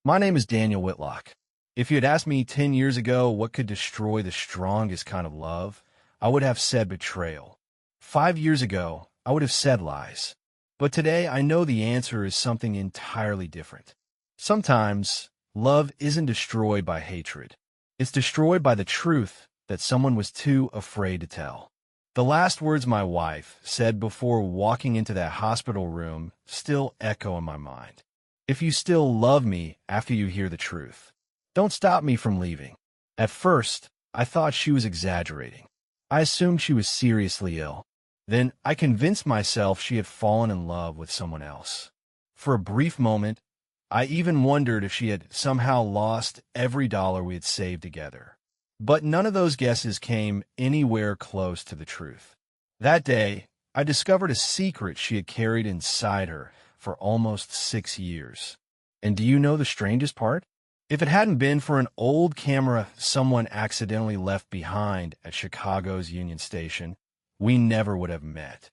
My name is Daniel Whitlock. If you had asked me 10 years ago what could destroy the strongest kind of love, I would have said betrayal. 5 years ago, I would have said lies. But today, I know the answer is something entirely different. Sometimes, love isn't destroyed by hatred. It's destroyed by the truth that someone was too afraid to tell. The last words my wife said before walking into that hospital room still echo in my mind. If you still love me after you hear the truth, don't stop me from leaving. At first, I thought she was exaggerating. I assumed she was seriously ill. Then I convinced myself she had fallen in love with someone else. For a brief moment, I even wondered if she had somehow lost every dollar we had saved together. But none of those guesses came anywhere close to the truth. That day, I discovered a secret she had carried inside her for almost 6 years. And do you know the strangest part? If it hadn't been for an old camera someone accidentally left behind at Chicago's Union Station, we never would have met.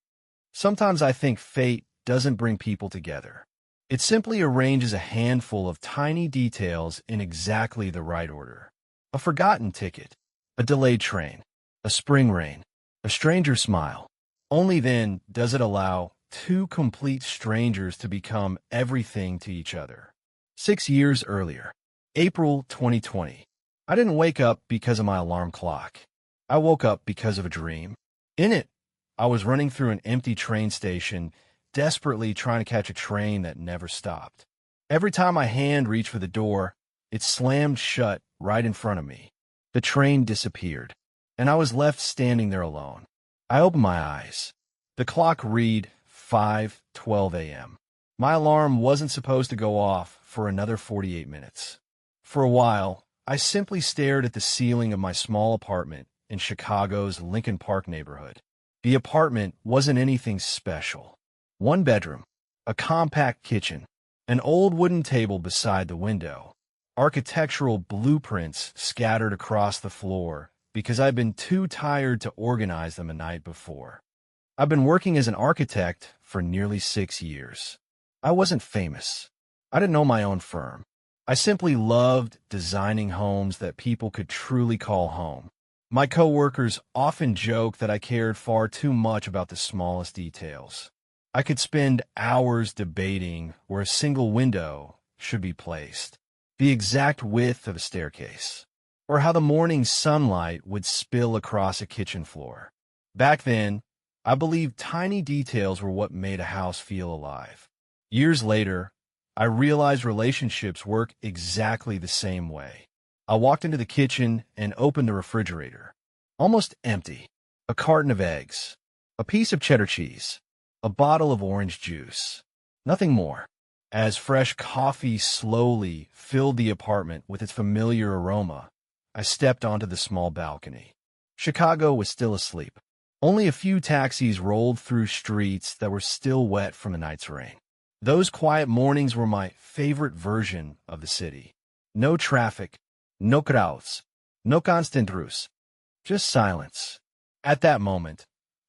Sometimes I think fate doesn't bring people together. It simply arranges a handful of tiny details in exactly the right order. A forgotten ticket, a delayed train, a spring rain, a stranger's smile. Only then does it allow two complete strangers to become everything to each other. 6 years earlier, April 2020, I didn't wake up because of my alarm clock. I woke up because of a dream. In it, I was running through an empty train station, desperately trying to catch a train that never stopped. Every time my hand reached for the door, it slammed shut right in front of me. The train disappeared, and I was left standing there alone. I opened my eyes. The clock read 5:12 a.m. My alarm wasn't supposed to go off for another 48 minutes. For a while, I simply stared at the ceiling of my small apartment in Chicago's Lincoln Park neighborhood. The apartment wasn't anything special. One bedroom, a compact kitchen, an old wooden table beside the window, architectural blueprints scattered across the floor because I'd been too tired to organize them the night before. I've been working as an architect for nearly 6 years. I wasn't famous. I didn't know my own firm. I simply loved designing homes that people could truly call home. My coworkers often joked that I cared far too much about the smallest details. I could spend hours debating where a single window should be placed, the exact width of a staircase, or how the morning sunlight would spill across a kitchen floor. Back then, I believed tiny details were what made a house feel alive. Years later, I realized relationships work exactly the same way. I walked into the kitchen and opened the refrigerator. Almost empty. A carton of eggs, a piece of cheddar cheese, a bottle of orange juice. Nothing more. As fresh coffee slowly filled the apartment with its familiar aroma, I stepped onto the small balcony. Chicago was still asleep. Only a few taxis rolled through streets that were still wet from the night's rain. Those quiet mornings were my favorite version of the city. No traffic, no crowds, no constant rush, just silence. At that moment,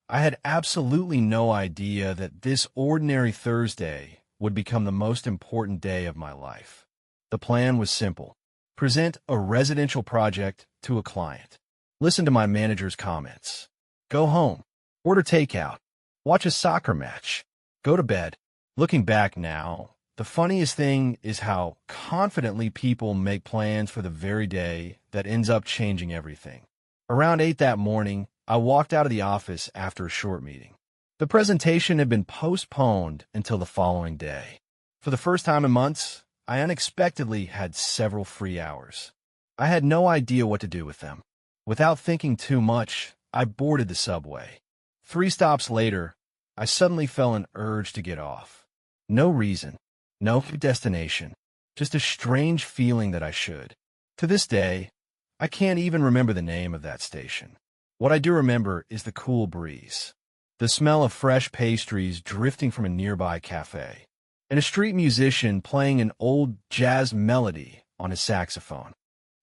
I had absolutely no idea that this ordinary Thursday would become the most important day of my life. The plan was simple. Present a residential project to a client. Listen to my manager's comments. Go home. Order takeout. Watch a soccer match. Go to bed. Looking back now, the funniest thing is how confidently people make plans for the very day that ends up changing everything. Around 8 that morning, I walked out of the office after a short meeting. The presentation had been postponed until the following day. For the first time in months, I unexpectedly had several free hours. I had no idea what to do with them. Without thinking too much, I boarded the subway. 3 stops later, I suddenly felt an urge to get off. No reason, no destination, just a strange feeling that I should. To this day, I can't even remember the name of that station. What I do remember is the cool breeze, the smell of fresh pastries drifting from a nearby cafe, and a street musician playing an old jazz melody on his saxophone.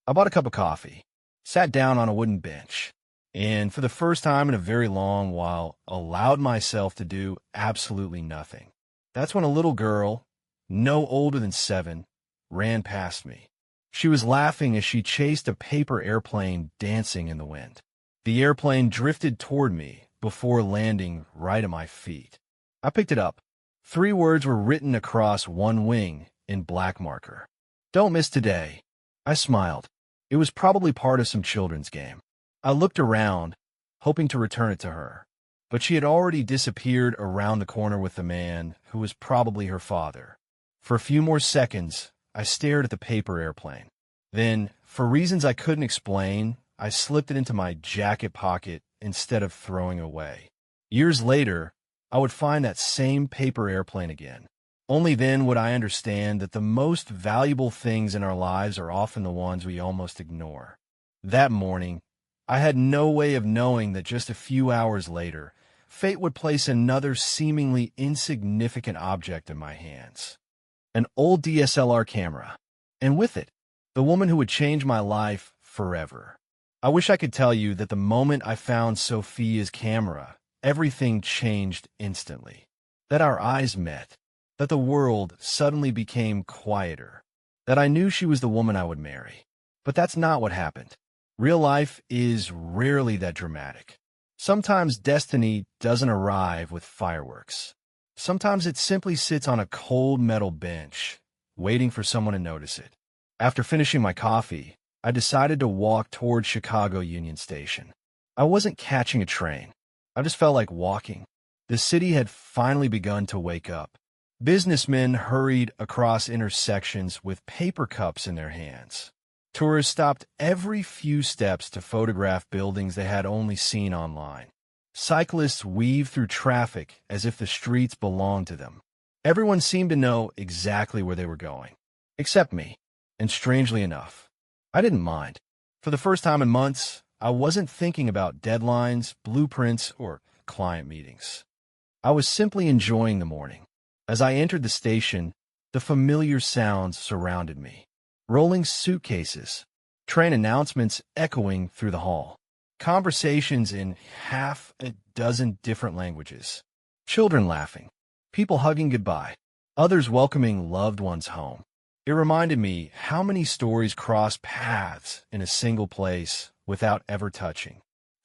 I bought a cup of coffee, sat down on a wooden bench, and for the first time in a very long while, allowed myself to do absolutely nothing. That's when a little girl, no older than 7, ran past me. She was laughing as she chased a paper airplane dancing in the wind. The airplane drifted toward me before landing right at my feet. I picked it up. 3 words were written across one wing in black marker. "Don't miss today." I smiled. It was probably part of some children's game. I looked around, hoping to return it to her, but she had already disappeared around the corner with the man who was probably her father. For a few more seconds, I stared at the paper airplane. Then, for reasons I couldn't explain, I slipped it into my jacket pocket instead of throwing it away. Years later, I would find that same paper airplane again. Only then would I understand that the most valuable things in our lives are often the ones we almost ignore. That morning, I had no way of knowing that just a few hours later, fate would place another seemingly insignificant object in my hands. An old DSLR camera, and with it, the woman who would change my life forever. I wish I could tell you that the moment I found Sophia's camera, everything changed instantly. That our eyes met, that the world suddenly became quieter, that I knew she was the woman I would marry. But that's not what happened. Real life is rarely that dramatic. Sometimes destiny doesn't arrive with fireworks. Sometimes it simply sits on a cold metal bench, waiting for someone to notice it. After finishing my coffee, I decided to walk toward Chicago Union Station. I wasn't catching a train. I just felt like walking. The city had finally begun to wake up. Businessmen hurried across intersections with paper cups in their hands. Tourists stopped every few steps to photograph buildings they had only seen online. Cyclists weaved through traffic as if the streets belonged to them. Everyone seemed to know exactly where they were going, except me. And strangely enough, I didn't mind. For the first time in months, I wasn't thinking about deadlines, blueprints, or client meetings. I was simply enjoying the morning. As I entered the station, the familiar sounds surrounded me. Rolling suitcases, train announcements echoing through the hall, conversations in half a dozen different languages, children laughing, people hugging goodbye, others welcoming loved ones home. It reminded me how many stories cross paths in a single place without ever touching.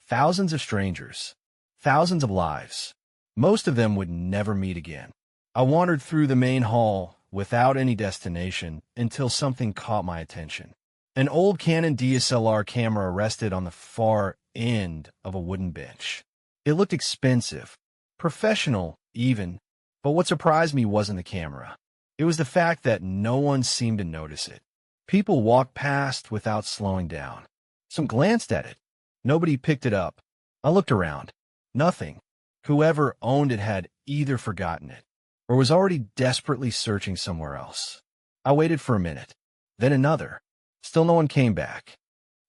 Thousands of strangers, thousands of lives. Most of them would never meet again. I wandered through the main hall without any destination until something caught my attention. An old Canon DSLR camera rested on the far end of a wooden bench. It looked expensive, professional even, but what surprised me wasn't the camera. It was the fact that no one seemed to notice it. People walked past without slowing down. Some glanced at it. Nobody picked it up. I looked around. Nothing. Whoever owned it had either forgotten it or was already desperately searching somewhere else. I waited for a minute, then another. Still no one came back.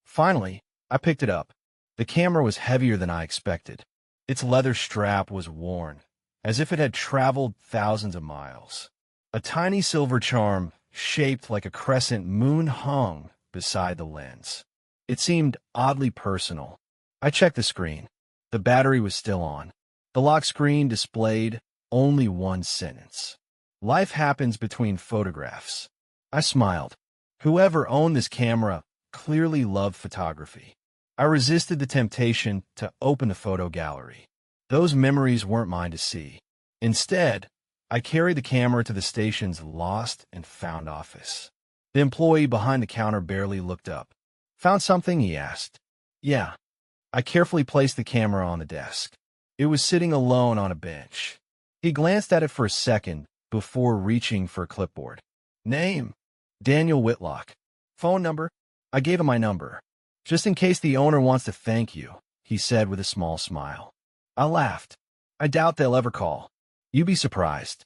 Finally, I picked it up. The camera was heavier than I expected. Its leather strap was worn, as if it had traveled thousands of miles. A tiny silver charm, shaped like a crescent moon, hung beside the lens. It seemed oddly personal. I checked the screen. The battery was still on. The lock screen displayed only one sentence. "Life happens between photographs." I smiled. Whoever owned this camera clearly loved photography. I resisted the temptation to open the photo gallery. Those memories weren't mine to see. Instead, I carried the camera to the station's lost and found office. The employee behind the counter barely looked up. "Found something?" he asked. "Yeah." I carefully placed the camera on the desk. It was sitting alone on a bench. He glanced at it for a second before reaching for a clipboard. "Name?" "Daniel Whitlock." "Phone number?" I gave him my number. "Just in case the owner wants to thank you," he said with a small smile. I laughed. "I doubt they'll ever call. You'd be surprised."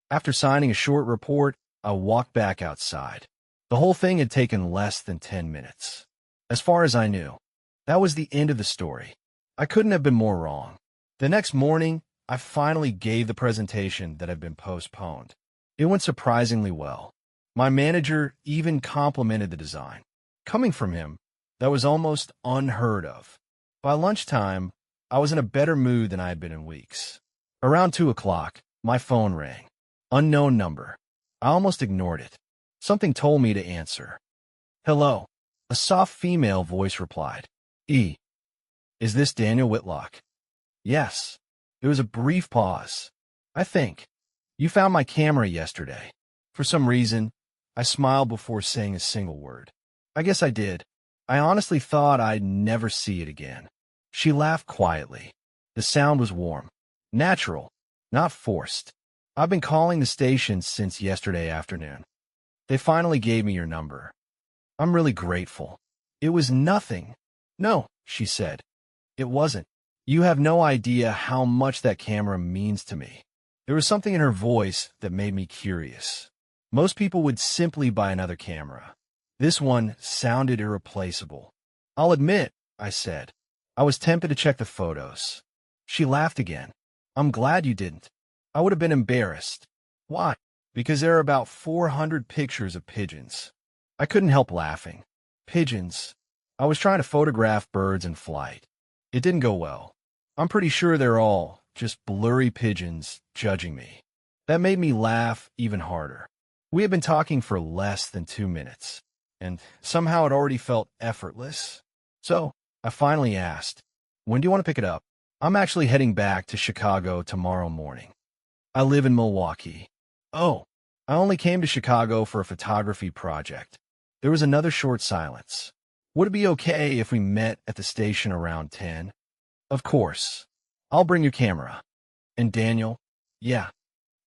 After signing a short report, I walked back outside. The whole thing had taken less than 10 minutes. As far as I knew, that was the end of the story. I couldn't have been more wrong. The next morning, I finally gave the presentation that had been postponed. It went surprisingly well. My manager even complimented the design. Coming from him, that was almost unheard of. By lunchtime, I was in a better mood than I had been in weeks. Around 2 o'clock, my phone rang. Unknown number. I almost ignored it. Something told me to answer. Hello. A soft female voice replied. Is this Daniel Whitlock? Yes. There was a brief pause. I think. You found my camera yesterday. For some reason, I smiled before saying a single word. I guess I did. I honestly thought I'd never see it again. She laughed quietly. The sound was warm. Natural. Not forced. I've been calling the station since yesterday afternoon. They finally gave me your number. I'm really grateful. It was nothing. No, she said. It wasn't. You have no idea how much that camera means to me. There was something in her voice that made me curious. Most people would simply buy another camera. This one sounded irreplaceable. I'll admit, I said. I was tempted to check the photos. She laughed again. I'm glad you didn't. I would have been embarrassed. Why? Because there are about 400 pictures of pigeons. I couldn't help laughing. Pigeons. I was trying to photograph birds in flight. It didn't go well. I'm pretty sure they're all just blurry pigeons judging me. That made me laugh even harder. We had been talking for less than 2 minutes, and somehow it already felt effortless. So I finally asked, when do you want to pick it up? I'm actually heading back to Chicago tomorrow morning. I live in Milwaukee. Oh, I only came to Chicago for a photography project. There was another short silence. Would it be okay if we met at the station around 10? Of course. I'll bring your camera. And Daniel? Yeah.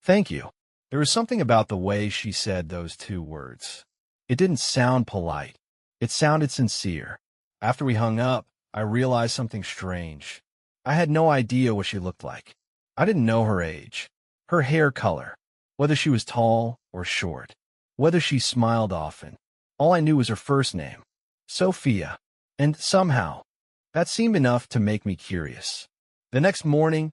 Thank you. There was something about the way she said those 2 words. It didn't sound polite. It sounded sincere. After we hung up, I realized something strange. I had no idea what she looked like. I didn't know her age, her hair color, whether she was tall or short, whether she smiled often. All I knew was her first name, Sophia, and somehow, that seemed enough to make me curious. The next morning,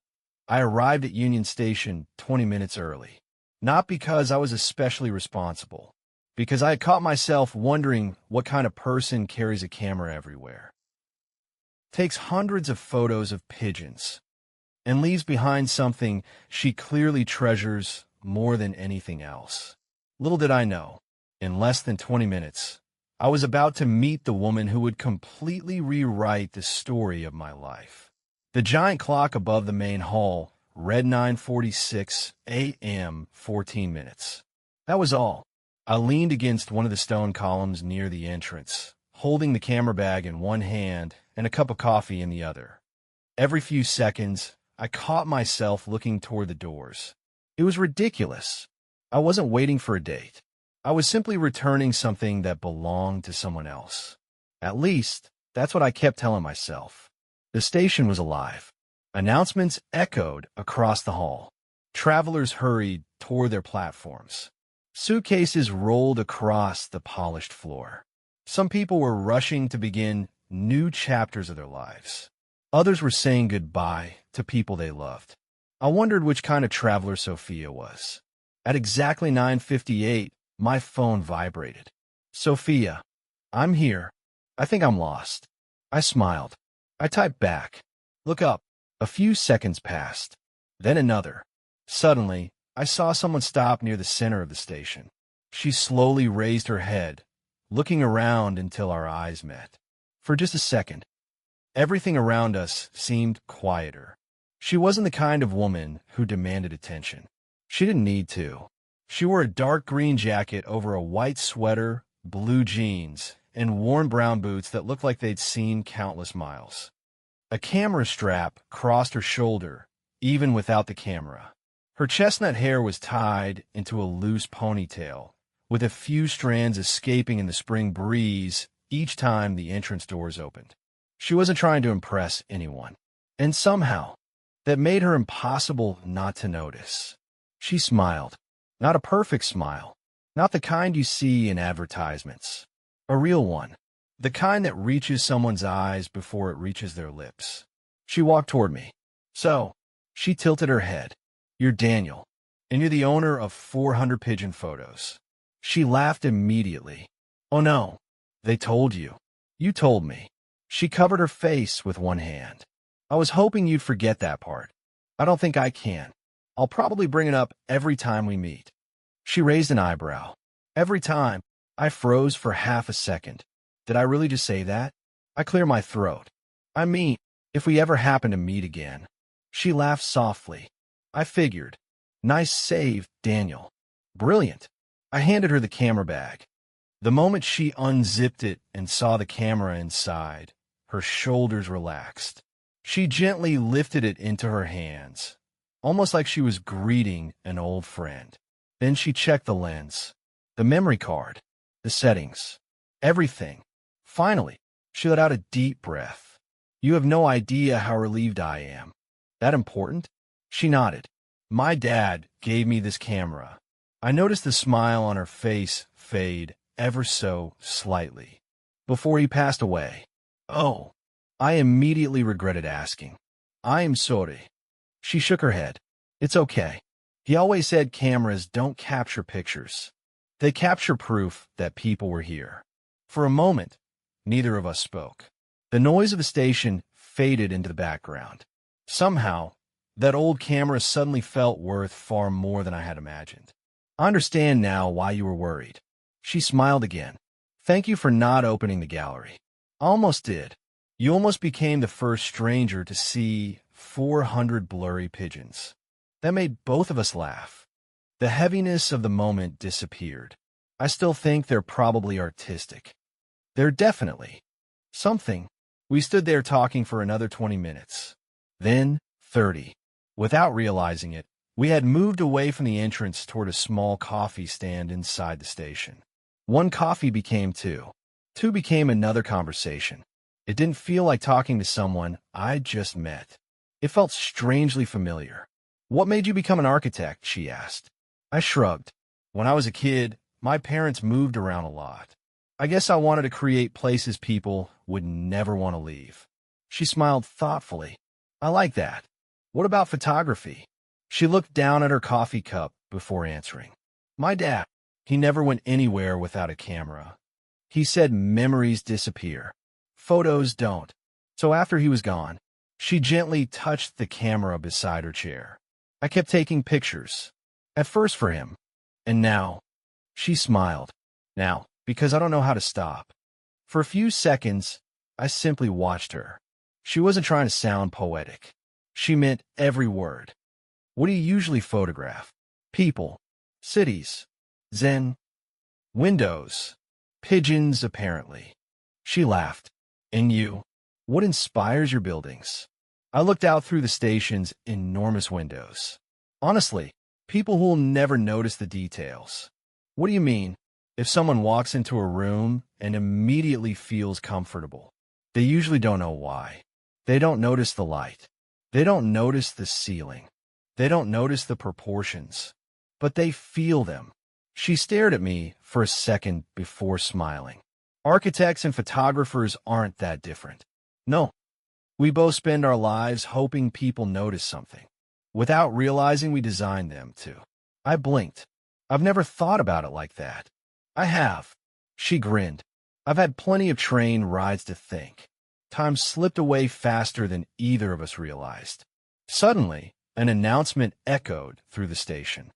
I arrived at Union Station 20 minutes early. Not because I was especially responsible, because I had caught myself wondering what kind of person carries a camera everywhere, takes hundreds of photos of pigeons, and leaves behind something she clearly treasures more than anything else. Little did I know, in less than 20 minutes, I was about to meet the woman who would completely rewrite the story of my life. The giant clock above the main hall read 9:46 a.m. 14 minutes. That was all. I leaned against one of the stone columns near the entrance, holding the camera bag in one hand and a cup of coffee in the other. Every few seconds, I caught myself looking toward the doors. It was ridiculous. I wasn't waiting for a date. I was simply returning something that belonged to someone else. At least, that's what I kept telling myself. The station was alive. Announcements echoed across the hall. Travelers hurried toward their platforms. Suitcases rolled across the polished floor. Some people were rushing to begin new chapters of their lives. Others were saying goodbye to people they loved. I wondered which kind of traveler Sophia was. At exactly 9:58, my phone vibrated. Sophia, I'm here. I think I'm lost. I smiled. I typed back. Look up. A few seconds passed. Then another. Suddenly, I saw someone stop near the center of the station. She slowly raised her head, looking around until our eyes met. For just a second, everything around us seemed quieter. She wasn't the kind of woman who demanded attention. She didn't need to. She wore a dark green jacket over a white sweater, blue jeans, and worn brown boots that looked like they'd seen countless miles. A camera strap crossed her shoulder, even without the camera. Her chestnut hair was tied into a loose ponytail, with a few strands escaping in the spring breeze each time the entrance doors opened. She wasn't trying to impress anyone. And somehow, that made her impossible not to notice. She smiled. Not a perfect smile. Not the kind you see in advertisements. A real one. The kind that reaches someone's eyes before it reaches their lips. She walked toward me. So, she tilted her head. You're Daniel, and you're the owner of 400 pigeon photos. She laughed immediately. Oh no, they told you. You told me. She covered her face with one hand. I was hoping you'd forget that part. I don't think I can. I'll probably bring it up every time we meet. She raised an eyebrow. Every time, I froze for half a second. Did I really just say that? I clear my throat. I mean, if we ever happen to meet again. She laughed softly. I figured. Nice save, Daniel. Brilliant. I handed her the camera bag. The moment she unzipped it and saw the camera inside, her shoulders relaxed. She gently lifted it into her hands, almost like she was greeting an old friend. Then she checked the lens, the memory card, the settings, everything. Finally, she let out a deep breath. You have no idea how relieved I am. That important? She nodded. My dad gave me this camera. I noticed the smile on her face fade ever so slightly before he passed away. Oh, I immediately regretted asking. I am sorry. She shook her head. It's okay. He always said cameras don't capture pictures. They capture proof that people were here. For a moment, neither of us spoke. The noise of the station faded into the background. Somehow, that old camera suddenly felt worth far more than I had imagined. I understand now why you were worried. She smiled again. Thank you for not opening the gallery. I almost did. You almost became the first stranger to see 400 blurry pigeons. That made both of us laugh. The heaviness of the moment disappeared. I still think they're probably artistic. They're definitely something. We stood there talking for another 20 minutes. Then 30. Without realizing it, we had moved away from the entrance toward a small coffee stand inside the station. One coffee became two. Two became another conversation. It didn't feel like talking to someone I'd just met. It felt strangely familiar. What made you become an architect? She asked. I shrugged. When I was a kid, my parents moved around a lot. I guess I wanted to create places people would never want to leave. She smiled thoughtfully. I like that. What about photography? She looked down at her coffee cup before answering. My dad, he never went anywhere without a camera. He said memories disappear. Photos don't. So after he was gone, she gently touched the camera beside her chair. I kept taking pictures. At first for him. And now. She smiled. Now, because I don't know how to stop. For a few seconds, I simply watched her. She wasn't trying to sound poetic. She meant every word. What do you usually photograph? People. Cities. Zen. Windows. Pigeons, apparently. She laughed. And you? What inspires your buildings? I looked out through the station's enormous windows. Honestly, people who will never notice the details. What do you mean? If someone walks into a room and immediately feels comfortable, they usually don't know why. They don't notice the light. They don't notice the ceiling. They don't notice the proportions. But they feel them. She stared at me for a second before smiling. Architects and photographers aren't that different. No. We both spend our lives hoping people notice something, without realizing we designed them to. I blinked. I've never thought about it like that. I have. She grinned. I've had plenty of train rides to think. Time slipped away faster than either of us realized. Suddenly, an announcement echoed through the station.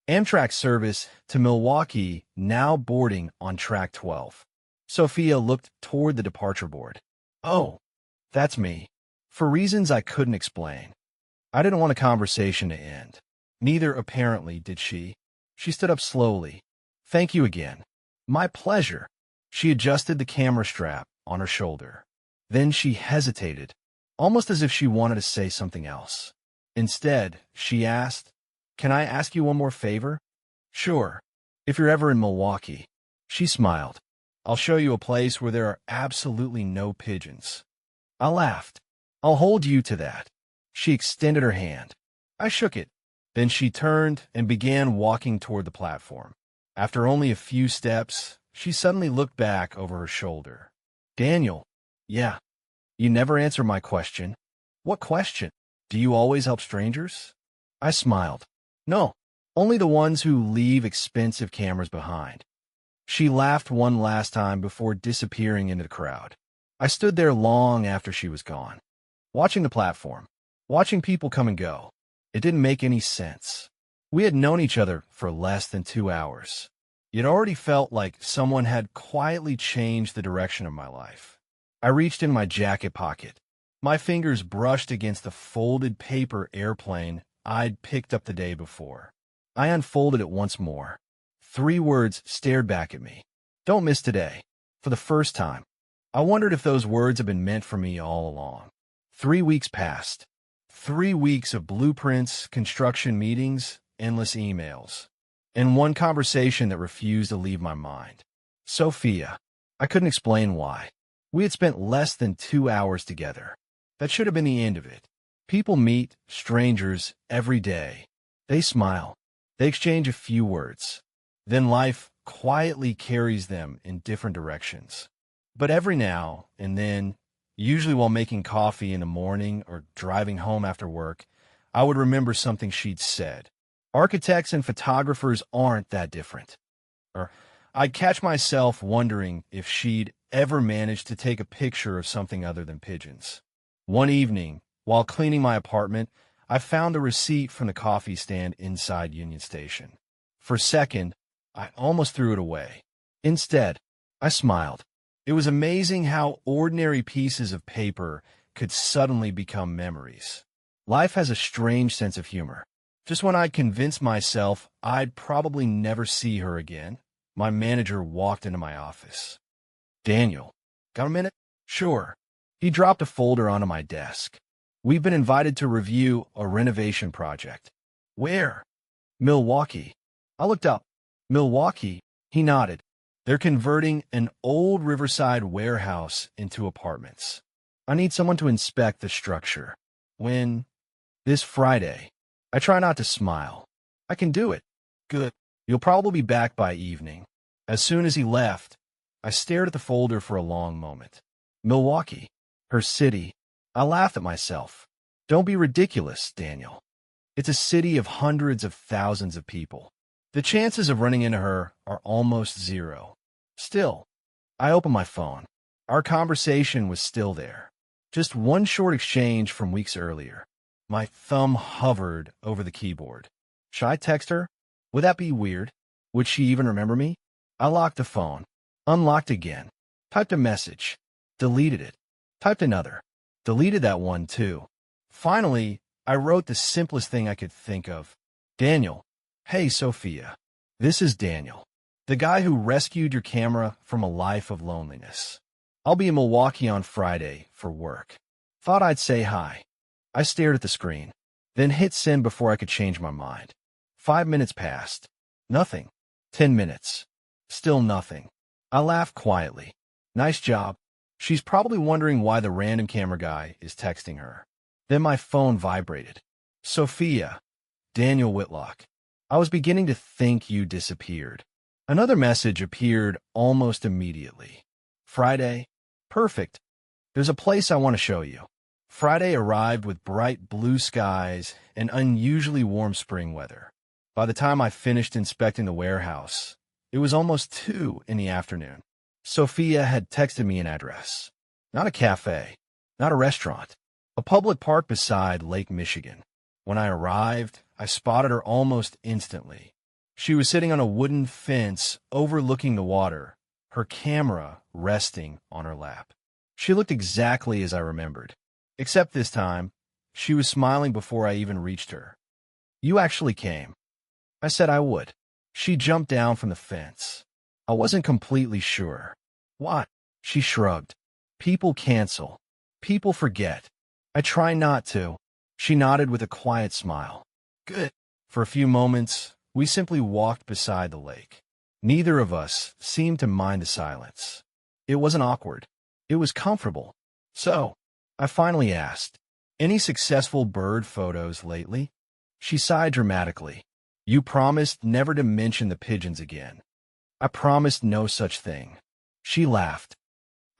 Amtrak service to Milwaukee now boarding on track 12. Sophia looked toward the departure board. Oh, that's me. For reasons I couldn't explain. I didn't want a conversation to end. Neither, apparently, did she. She stood up slowly. Thank you again. My pleasure. She adjusted the camera strap on her shoulder. Then she hesitated, almost as if she wanted to say something else. Instead, she asked, Can I ask you one more favor? Sure. If you're ever in Milwaukee. She smiled. I'll show you a place where there are absolutely no pigeons. I laughed. I'll hold you to that. She extended her hand. I shook it. Then she turned and began walking toward the platform. After only a few steps, she suddenly looked back over her shoulder. Daniel. Yeah. You never answer my question. What question? Do you always help strangers? I smiled. No. Only the ones who leave expensive cameras behind. She laughed one last time before disappearing into the crowd. I stood there long after she was gone, watching the platform, watching people come and go. It didn't make any sense. We had known each other for less than 2 hours. It already felt like someone had quietly changed the direction of my life. I reached in my jacket pocket. My fingers brushed against the folded paper airplane I'd picked up the day before. I unfolded it once more. 3 words stared back at me. Don't miss today. For the first time. I wondered if those words had been meant for me all along. 3 weeks passed. 3 weeks of blueprints, construction meetings, endless emails, and one conversation that refused to leave my mind. Sophia. I couldn't explain why. We had spent less than 2 hours together. That should have been the end of it. People meet strangers every day. They smile. They exchange a few words. Then life quietly carries them in different directions. But every now and then, usually while making coffee in the morning or driving home after work, I would remember something she'd said. Architects and photographers aren't that different. Or I'd catch myself wondering if she'd ever managed to take a picture of something other than pigeons. One evening, while cleaning my apartment, I found a receipt from the coffee stand inside Union Station. For a second, I almost threw it away. Instead, I smiled. It was amazing how ordinary pieces of paper could suddenly become memories. Life has a strange sense of humor. Just when I'd convinced myself I'd probably never see her again, my manager walked into my office. Daniel, got a minute? Sure. He dropped a folder onto my desk. We've been invited to review a renovation project. Where? Milwaukee. I looked up. Milwaukee? He nodded. They're converting an old riverside warehouse into apartments. I need someone to inspect the structure. When? This Friday. I try not to smile. I can do it. Good. You'll probably be back by evening. As soon as he left, I stared at the folder for a long moment. Milwaukee. Her city. I laughed at myself. Don't be ridiculous, Daniel. It's a city of hundreds of thousands of people. The chances of running into her are almost zero. Still, I opened my phone. Our conversation was still there. Just one short exchange from weeks earlier. My thumb hovered over the keyboard. Should I text her? Would that be weird? Would she even remember me? I locked the phone. Unlocked again. Typed a message. Deleted it. Typed another. Deleted that one too. Finally, I wrote the simplest thing I could think of. Daniel. Hey, Sophia. This is Daniel, the guy who rescued your camera from a life of loneliness. I'll be in Milwaukee on Friday for work. Thought I'd say hi. I stared at the screen, then hit send before I could change my mind. 5 minutes passed. Nothing. 10 minutes. Still nothing. I laughed quietly. Nice job. She's probably wondering why the random camera guy is texting her. Then my phone vibrated. Sophia. Daniel Whitlock. I was beginning to think you disappeared. Another message appeared almost immediately. Friday. Perfect. There's a place I want to show you. Friday arrived with bright blue skies and unusually warm spring weather. By the time I finished inspecting the warehouse, it was almost 2 in the afternoon. Sophia had texted me an address. Not a cafe, not a restaurant, a public park beside Lake Michigan. When I arrived, I spotted her almost instantly. She was sitting on a wooden fence overlooking the water, her camera resting on her lap. She looked exactly as I remembered, except this time, she was smiling before I even reached her. You actually came. I said I would. She jumped down from the fence. I wasn't completely sure. What? She shrugged. People cancel. People forget. I try not to. She nodded with a quiet smile. Good. For a few moments, we simply walked beside the lake. Neither of us seemed to mind the silence. It wasn't awkward. It was comfortable. So, I finally asked, any successful bird photos lately? She sighed dramatically. You promised never to mention the pigeons again. I promised no such thing. She laughed.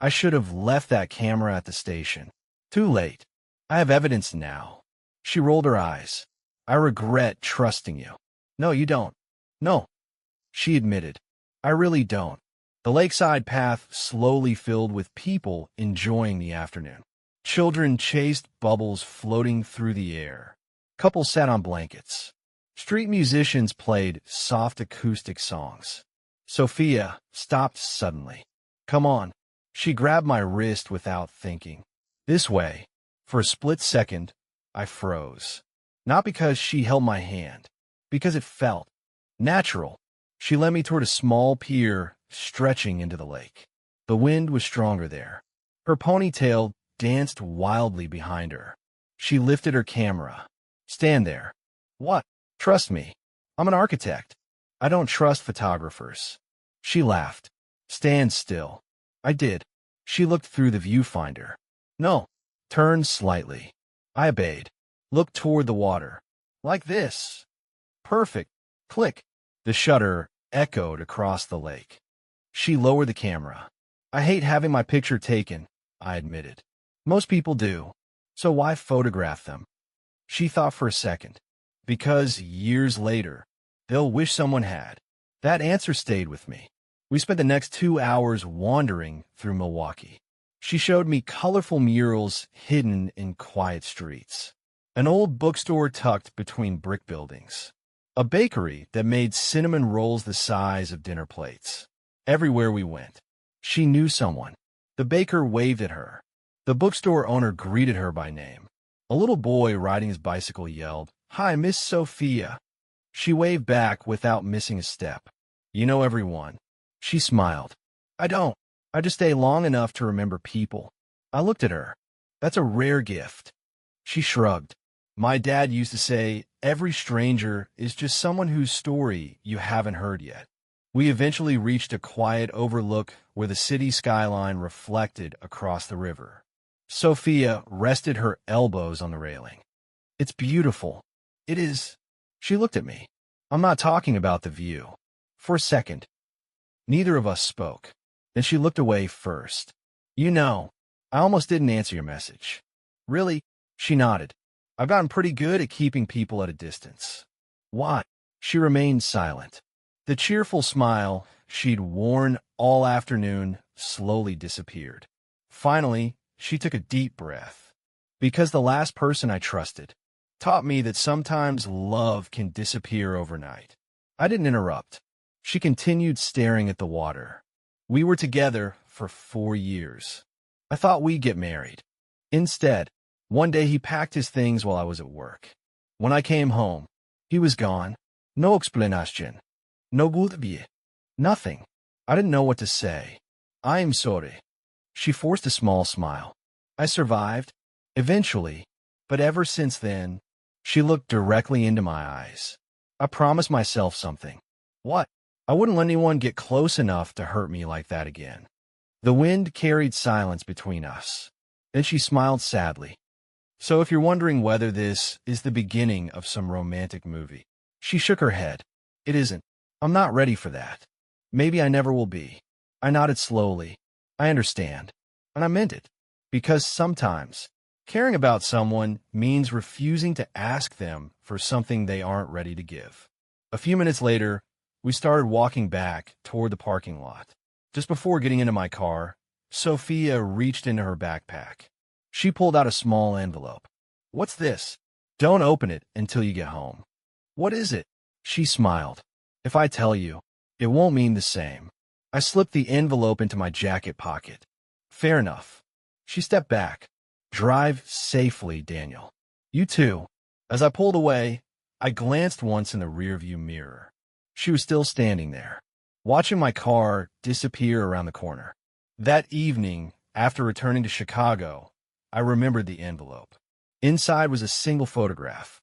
I should have left that camera at the station. Too late. I have evidence now. She rolled her eyes. I regret trusting you. No, you don't. No. She admitted. I really don't. The lakeside path slowly filled with people enjoying the afternoon. Children chased bubbles floating through the air. Couples sat on blankets. Street musicians played soft acoustic songs. Sophia stopped suddenly. Come on. She grabbed my wrist without thinking. This way. For a split second, I froze. Not because she held my hand, because it felt natural. She led me toward a small pier stretching into the lake. The wind was stronger there. Her ponytail danced wildly behind her. She lifted her camera. Stand there. What? Trust me. I'm an architect. I don't trust photographers. She laughed. Stand still. I did. She looked through the viewfinder. No. Turn slightly. I obeyed. Look toward the water. Like this. Perfect. Click. The shutter echoed across the lake. She lowered the camera. I hate having my picture taken, I admitted. Most people do. So why photograph them? She thought for a second. Because years later, they'll wish someone had. That answer stayed with me. We spent the next 2 hours wandering through Milwaukee. She showed me colorful murals hidden in quiet streets. An old bookstore tucked between brick buildings. A bakery that made cinnamon rolls the size of dinner plates. Everywhere we went, she knew someone. The baker waved at her. The bookstore owner greeted her by name. A little boy riding his bicycle yelled, "Hi, Miss Sophia." She waved back without missing a step. You know everyone. She smiled. I don't. I just stay long enough to remember people. I looked at her. That's a rare gift. She shrugged. My dad used to say, every stranger is just someone whose story you haven't heard yet. We eventually reached a quiet overlook where the city skyline reflected across the river. Sophia rested her elbows on the railing. It's beautiful. It is. She looked at me. I'm not talking about the view. For a second. Neither of us spoke. Then she looked away first. You know, I almost didn't answer your message. Really? She nodded. I've gotten pretty good at keeping people at a distance. Why? She remained silent. The cheerful smile she'd worn all afternoon slowly disappeared. Finally, she took a deep breath. Because the last person I trusted taught me that sometimes love can disappear overnight. I didn't interrupt. She continued staring at the water. We were together for 4 years. I thought we'd get married. Instead, one day he packed his things while I was at work. When I came home, he was gone. No explanation. No goodbye. Nothing. I didn't know what to say. I'm sorry. She forced a small smile. I survived, eventually, but ever since then, she looked directly into my eyes. I promised myself something. What? I wouldn't let anyone get close enough to hurt me like that again. The wind carried silence between us. Then she smiled sadly. So if you're wondering whether this is the beginning of some romantic movie, she shook her head. It isn't. I'm not ready for that. Maybe I never will be. I nodded slowly. I understand. And I meant it. Because sometimes, caring about someone means refusing to ask them for something they aren't ready to give. A few minutes later, we started walking back toward the parking lot. Just before getting into my car, Sophia reached into her backpack. She pulled out a small envelope. What's this? Don't open it until you get home. What is it? She smiled. If I tell you, it won't mean the same. I slipped the envelope into my jacket pocket. Fair enough. She stepped back. Drive safely, Daniel. You too. As I pulled away, I glanced once in the rearview mirror. She was still standing there, watching my car disappear around the corner. That evening, after returning to Chicago, I remembered the envelope. Inside was a single photograph,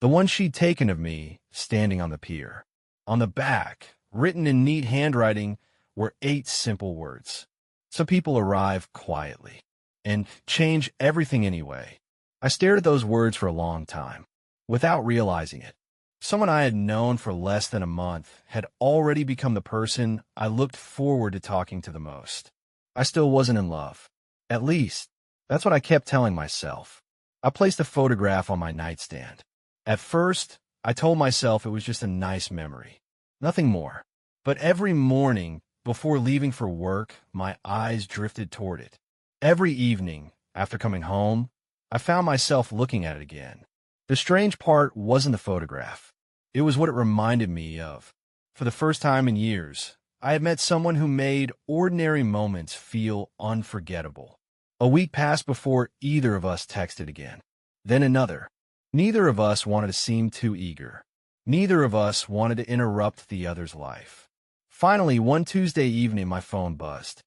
the one she'd taken of me standing on the pier. On the back, written in neat handwriting, were 8 simple words. Some people arrive quietly and change everything anyway. I stared at those words for a long time, without realizing it. Someone I had known for less than a month had already become the person I looked forward to talking to the most. I still wasn't in love. At least, that's what I kept telling myself. I placed the photograph on my nightstand. At first, I told myself it was just a nice memory. Nothing more. But every morning, before leaving for work, my eyes drifted toward it. Every evening, after coming home, I found myself looking at it again. The strange part wasn't the photograph. It was what it reminded me of. For the first time in years, I had met someone who made ordinary moments feel unforgettable. A week passed before either of us texted again. Then another. Neither of us wanted to seem too eager. Neither of us wanted to interrupt the other's life. Finally, one Tuesday evening, my phone buzzed.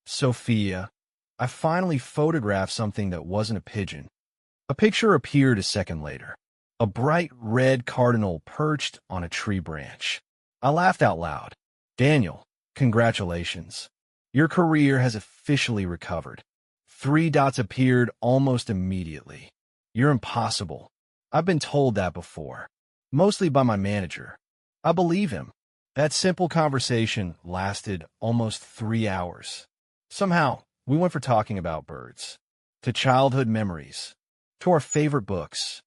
Sophia. I finally photographed something that wasn't a pigeon. A picture appeared a second later. A bright red cardinal perched on a tree branch. I laughed out loud. Daniel, congratulations. Your career has officially recovered. 3 dots appeared almost immediately. You're impossible. I've been told that before. Mostly by my manager. I believe him. That simple conversation lasted almost 3 hours. Somehow, we went from talking about birds, to childhood memories, to our favorite books,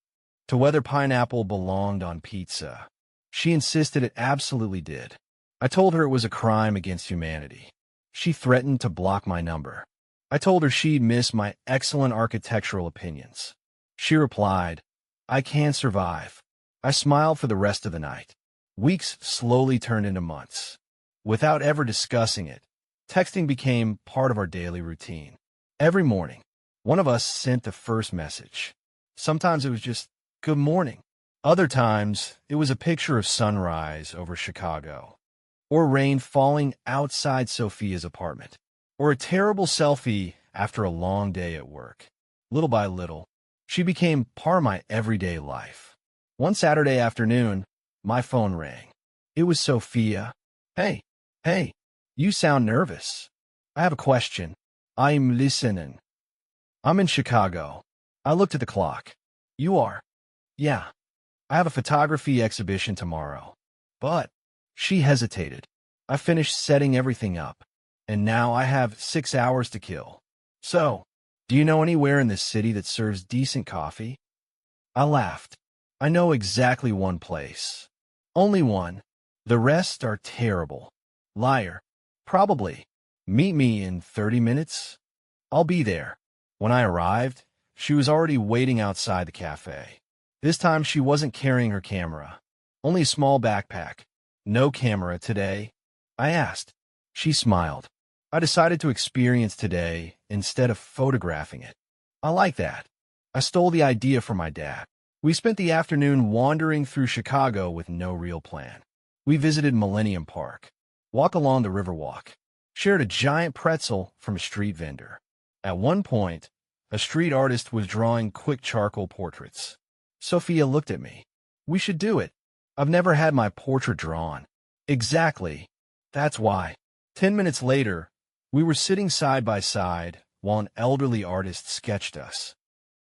to whether pineapple belonged on pizza. She insisted it absolutely did. I told her it was a crime against humanity. She threatened to block my number. I told her she'd miss my excellent architectural opinions. She replied, I can survive. I smiled for the rest of the night. Weeks slowly turned into months. Without ever discussing it, texting became part of our daily routine. Every morning, one of us sent the first message. Sometimes it was just, good morning. Other times, it was a picture of sunrise over Chicago, or rain falling outside Sophia's apartment, or a terrible selfie after a long day at work. Little by little, she became part of my everyday life. One Saturday afternoon, my phone rang. It was Sophia. Hey, you sound nervous. I have a question. I'm listening. I'm in Chicago. I looked at the clock. You are? Yeah. I have a photography exhibition tomorrow. But she hesitated. I finished setting everything up, and now I have 6 hours to kill. So, do you know anywhere in this city that serves decent coffee? I laughed. I know exactly one place. Only one. The rest are terrible. Liar. Probably. Meet me in 30 minutes. I'll be there. When I arrived, she was already waiting outside the cafe. This time she wasn't carrying her camera. Only a small backpack. No camera today? I asked. She smiled. I decided to experience today instead of photographing it. I like that. I stole the idea from my dad. We spent the afternoon wandering through Chicago with no real plan. We visited Millennium Park, walked along the Riverwalk, shared a giant pretzel from a street vendor. At one point, a street artist was drawing quick charcoal portraits. Sophia looked at me. We should do it. I've never had my portrait drawn. Exactly. That's why. 10 minutes later, we were sitting side by side while an elderly artist sketched us.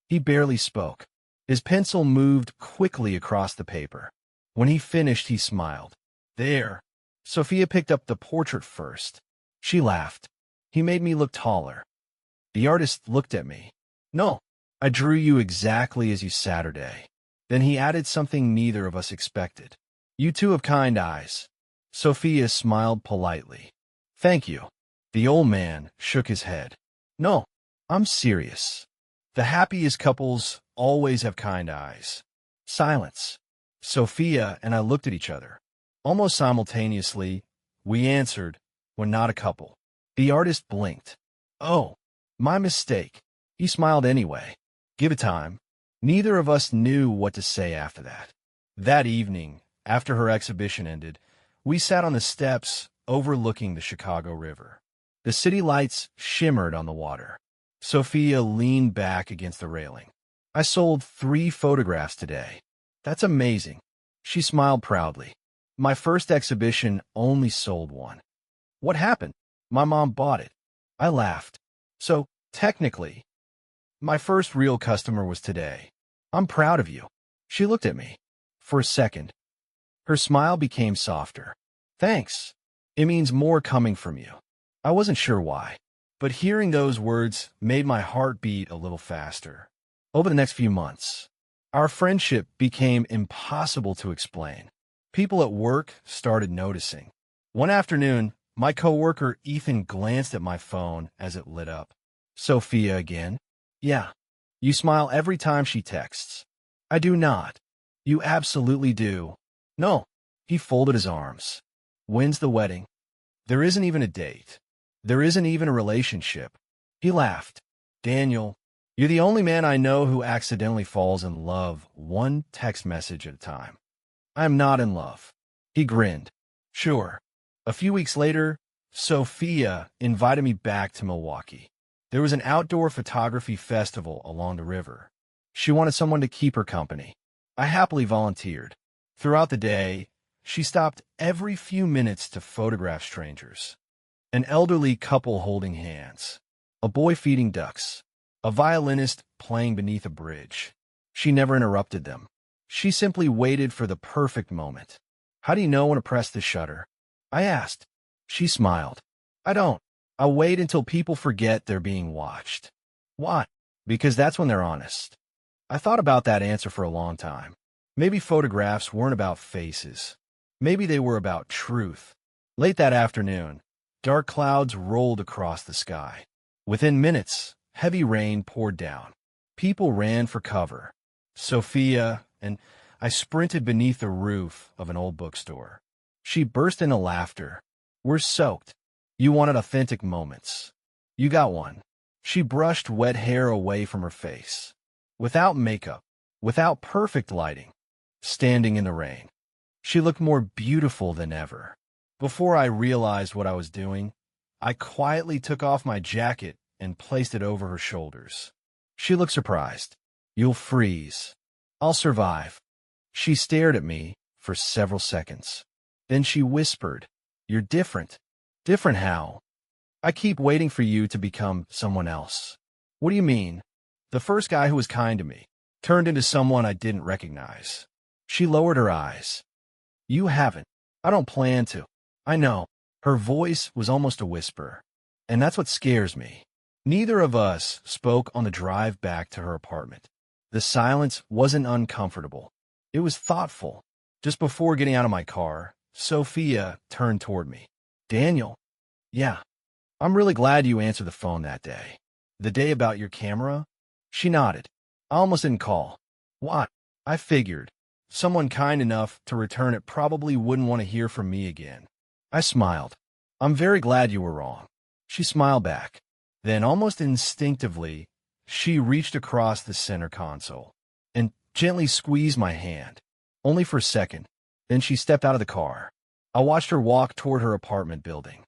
He barely spoke. His pencil moved quickly across the paper. When he finished, he smiled. There. Sophia picked up the portrait first. She laughed. He made me look taller. The artist looked at me. No, I drew you exactly as you Saturday. Then he added something neither of us expected. You two have kind eyes. Sophia smiled politely. Thank you. The old man shook his head. No, I'm serious. The happiest couples always have kind eyes. Silence. Sophia and I looked at each other. Almost simultaneously, we answered, we're not a couple. The artist blinked. Oh, my mistake. He smiled anyway. Give it time. Neither of us knew what to say after that. That evening, after her exhibition ended, we sat on the steps overlooking the Chicago River. The city lights shimmered on the water. Sophia leaned back against the railing. I sold 3 photographs today. That's amazing. She smiled proudly. My first exhibition only sold 1. What happened? My mom bought it. I laughed. So, technically, my first real customer was today. I'm proud of you. She looked at me. For a second, her smile became softer. Thanks. It means more coming from you. I wasn't sure why, but hearing those words made my heart beat a little faster. Over the next few months, our friendship became impossible to explain. People at work started noticing. One afternoon, my coworker Ethan glanced at my phone as it lit up. Sophia again? Yeah. You smile every time she texts. I do not. You absolutely do. No. He folded his arms. When's the wedding? There isn't even a date. There isn't even a relationship. He laughed. Daniel, you're the only man I know who accidentally falls in love one text message at a time. I am not in love. He grinned. Sure. A few weeks later, Sophia invited me back to Milwaukee. There was an outdoor photography festival along the river. She wanted someone to keep her company. I happily volunteered. Throughout the day, she stopped every few minutes to photograph strangers. An elderly couple holding hands, a boy feeding ducks, a violinist playing beneath a bridge. She never interrupted them. She simply waited for the perfect moment. How do you know when to press the shutter? I asked. She smiled. I don't. I wait until people forget they're being watched. Why? Because that's when they're honest. I thought about that answer for a long time. Maybe photographs weren't about faces. Maybe they were about truth. Late that afternoon, dark clouds rolled across the sky. Within minutes, heavy rain poured down. People ran for cover. Sophia and I sprinted beneath the roof of an old bookstore. She burst into laughter. We're soaked. You wanted authentic moments. You got one. She brushed wet hair away from her face. Without makeup, without perfect lighting, standing in the rain. She looked more beautiful than ever. Before I realized what I was doing, I quietly took off my jacket and placed it over her shoulders. She looked surprised. You'll freeze. I'll survive. She stared at me for several seconds. Then she whispered, You're different. Different how? I keep waiting for you to become someone else. What do you mean? The first guy who was kind to me turned into someone I didn't recognize. She lowered her eyes. You haven't. I don't plan to. I know. Her voice was almost a whisper. And that's what scares me. Neither of us spoke on the drive back to her apartment. The silence wasn't uncomfortable. It was thoughtful. Just before getting out of my car, Sophia turned toward me. Daniel? Yeah. I'm really glad you answered the phone that day. The day about your camera? She nodded. I almost didn't call. Why? I figured. Someone kind enough to return it probably wouldn't want to hear from me again. I smiled. I'm very glad you were wrong. She smiled back. Then, almost instinctively, she reached across the center console and gently squeezed my hand. Only for a second. Then she stepped out of the car. I watched her walk toward her apartment building.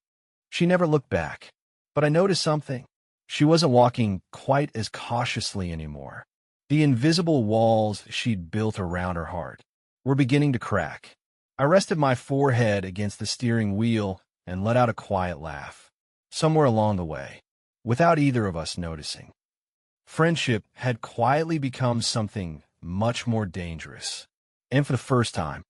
She never looked back. But I noticed something. She wasn't walking quite as cautiously anymore. The invisible walls she'd built around her heart were beginning to crack. I rested my forehead against the steering wheel and let out a quiet laugh. Somewhere along the way, without either of us noticing, friendship had quietly become something much more dangerous. And for the first time,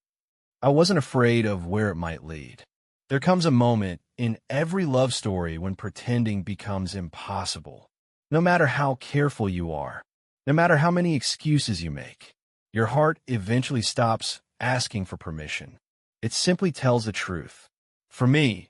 I wasn't afraid of where it might lead. There comes a moment in every love story when pretending becomes impossible. No matter how careful you are, no matter how many excuses you make, your heart eventually stops asking for permission. It simply tells the truth. For me,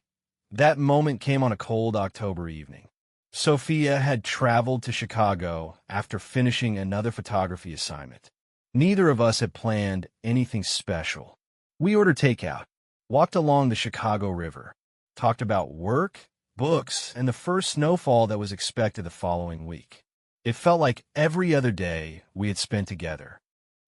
that moment came on a cold October evening. Sophia had traveled to Chicago after finishing another photography assignment. Neither of us had planned anything special. We ordered takeout, walked along the Chicago River, talked about work, books, and the first snowfall that was expected the following week. It felt like every other day we had spent together,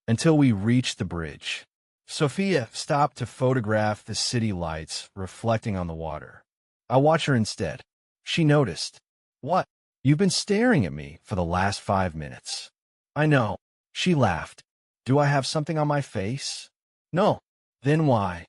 until we reached the bridge. Sophia stopped to photograph the city lights reflecting on the water. I watched her instead. She noticed. What? You've been staring at me for the last 5 minutes. I know. She laughed. Do I have something on my face? No. Then why?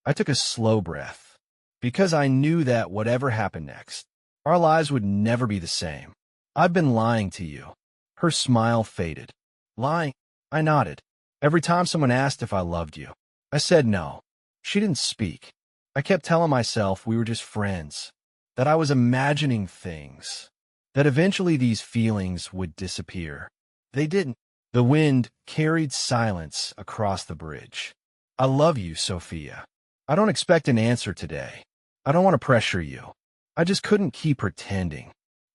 I took a slow breath. Because I knew that whatever happened next, our lives would never be the same. I've been lying to you. Her smile faded. Lying? I nodded. Every time someone asked if I loved you, I said no. She didn't speak. I kept telling myself we were just friends, that I was imagining things, that eventually these feelings would disappear. They didn't. The wind carried silence across the bridge. I love you, Sophia. I don't expect an answer today. I don't want to pressure you. I just couldn't keep pretending.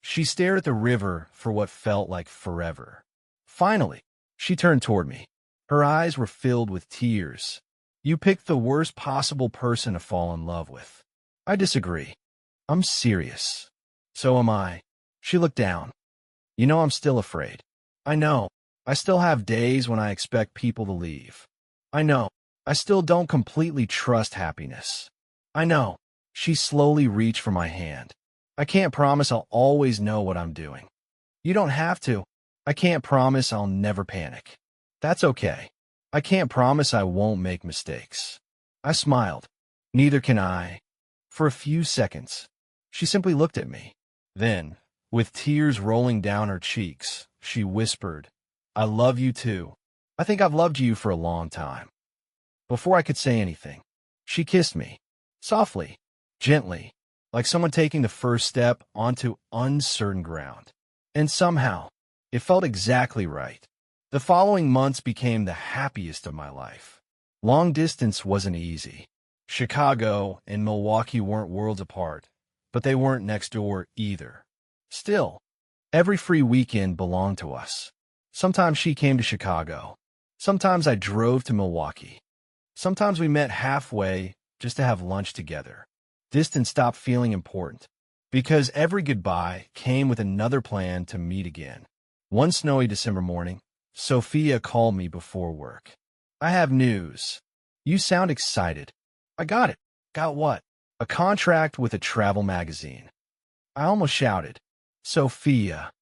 She stared at the river for what felt like forever. Finally, she turned toward me. Her eyes were filled with tears. You picked the worst possible person to fall in love with. I disagree. I'm serious. So am I. She looked down. You know I'm still afraid. I know. I still have days when I expect people to leave. I know. I still don't completely trust happiness. I know. She slowly reached for my hand. I can't promise I'll always know what I'm doing. You don't have to. I can't promise I'll never panic. That's okay. I can't promise I won't make mistakes. I smiled. Neither can I. For a few seconds, she simply looked at me. Then, with tears rolling down her cheeks, she whispered, I love you too. I think I've loved you for a long time. Before I could say anything, she kissed me. Softly, gently, like someone taking the first step onto uncertain ground. And somehow, it felt exactly right. The following months became the happiest of my life. Long distance wasn't easy. Chicago and Milwaukee weren't worlds apart, but they weren't next door either. Still, every free weekend belonged to us. Sometimes she came to Chicago. Sometimes I drove to Milwaukee. Sometimes we met halfway just to have lunch together. Distance stopped feeling important, because every goodbye came with another plan to meet again. One snowy December morning, Sophia called me before work. I have news. You sound excited. I got it. Got what? A contract with a travel magazine. I almost shouted. Sophia,